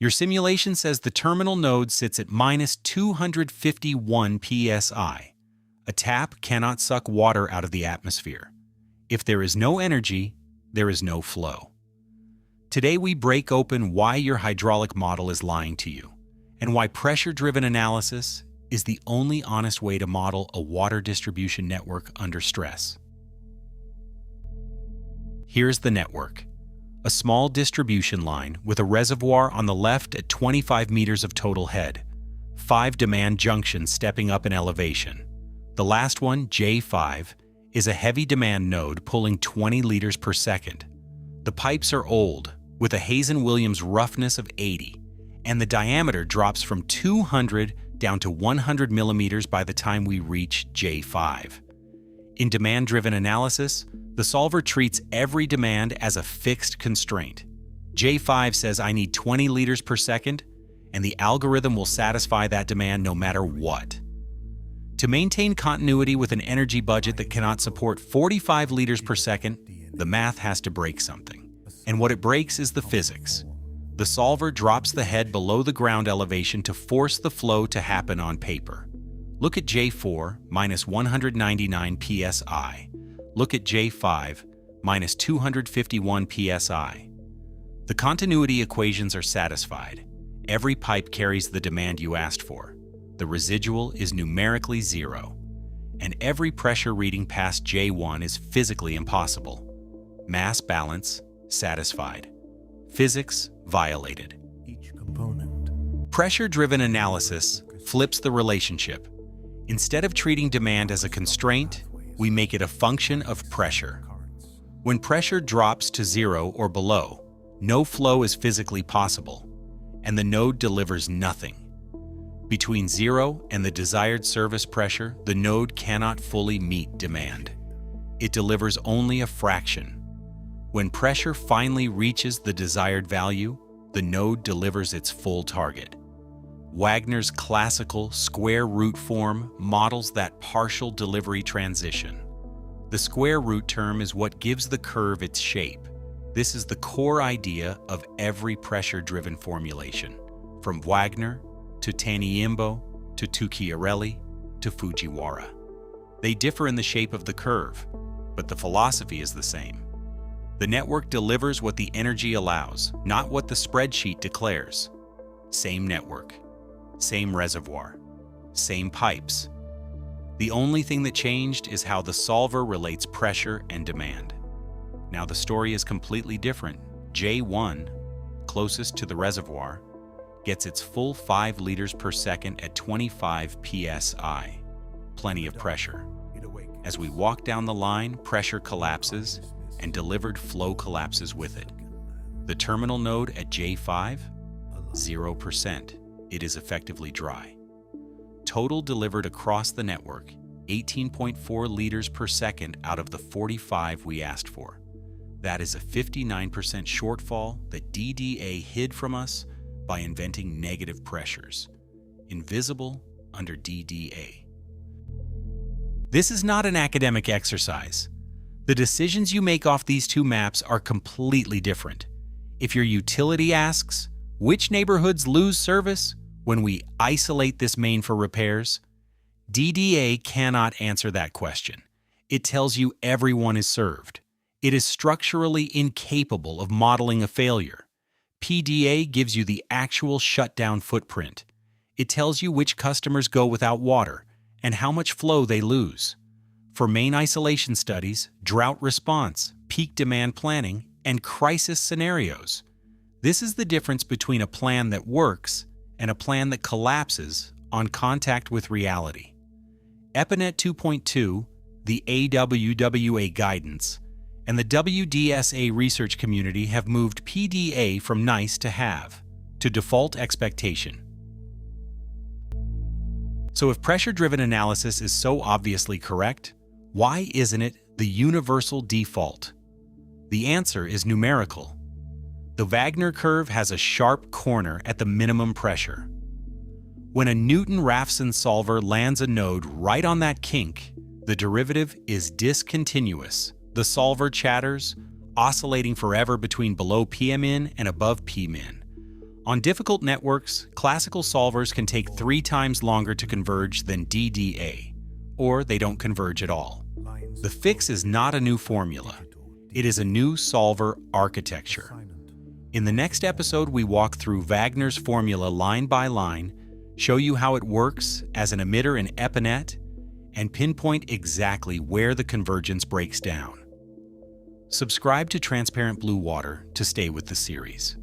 Your simulation says the terminal node sits at minus 251 psi. A tap cannot suck water out of the atmosphere. If there is no energy, there is no flow. Today we break open why your hydraulic model is lying to you, and why pressure-driven analysis is the only honest way to model a water distribution network under stress. Here's the network. A small distribution line with a reservoir on the left at 25 meters of total head, 5 demand junctions stepping up in elevation. The last one, J5, is a heavy demand node pulling 20 liters per second. The pipes are old, with a Hazen-Williams roughness of 80, and the diameter drops from 200 down to 100 millimeters by the time we reach J5. In demand-driven analysis, the solver treats every demand as a fixed constraint. J5 says I need 20 liters per second, and the algorithm will satisfy that demand no matter what. To maintain continuity with an energy budget that cannot support 45 liters per second, the math has to break something. And what it breaks is the physics. The solver drops the head below the ground elevation to force the flow to happen on paper. Look at J4, minus 199 psi. Look at J5, minus 251 psi. The continuity equations are satisfied. Every pipe carries the demand you asked for. The residual is numerically 0. And every pressure reading past J1 is physically impossible. Mass balance satisfied. Physics violated. Each component. Pressure-driven analysis flips the relationship. Instead of treating demand as a constraint, we make it a function of pressure. When pressure drops to 0 or below, no flow is physically possible, and the node delivers nothing. Between 0 and the desired service pressure, the node cannot fully meet demand. It delivers only a fraction. When pressure finally reaches the desired value, the node delivers its full target. Wagner's classical square root form models that partial delivery transition. The square root term is what gives the curve its shape. This is the core idea of every pressure-driven formulation, from Wagner to Taniimbo to Tucchiarelli to Fujiwara. They differ in the shape of the curve, but the philosophy is the same. The network delivers what the energy allows, not what the spreadsheet declares. Same network, same reservoir, same pipes. The only thing that changed is how the solver relates pressure and demand. Now the story is completely different. J1, closest to the reservoir, gets its full 5 liters per second at 25 psi. Plenty of pressure. As we walk down the line, pressure collapses and delivered flow collapses with it. The terminal node at J5, 0%. It is effectively dry. Total delivered across the network, 18.4 liters per second out of the 45 we asked for. That is a 59% shortfall that DDA hid from us by inventing negative pressures, invisible under DDA. This is not an academic exercise. The decisions you make off these two maps are completely different. If your utility asks, which neighborhoods lose service when we isolate this main for repairs? DDA cannot answer that question. It tells you everyone is served. It is structurally incapable of modeling a failure. PDA gives you the actual shutdown footprint. It tells you which customers go without water and how much flow they lose. For main isolation studies, drought response, peak demand planning, and crisis scenarios. This is the difference between a plan that works and a plan that collapses on contact with reality. EPANET 2.2, the AWWA guidance, and the WDSA research community have moved PDA from nice to have, to default expectation. So if pressure-driven analysis is so obviously correct, why isn't it the universal default? The answer is numerical. The Wagner curve has a sharp corner at the minimum pressure. When a Newton-Raphson solver lands a node right on that kink, the derivative is discontinuous. The solver chatters, oscillating forever between below PMin and above Pmin. On difficult networks, classical solvers can take 3 times longer to converge than DDA, or they don't converge at all. The fix is not a new formula. It is a new solver architecture. In the next episode, we walk through Wagner's formula line by line, show you how it works as an emitter in EPANET, and pinpoint exactly where the convergence breaks down. Subscribe to Transparent Blue Water to stay with the series.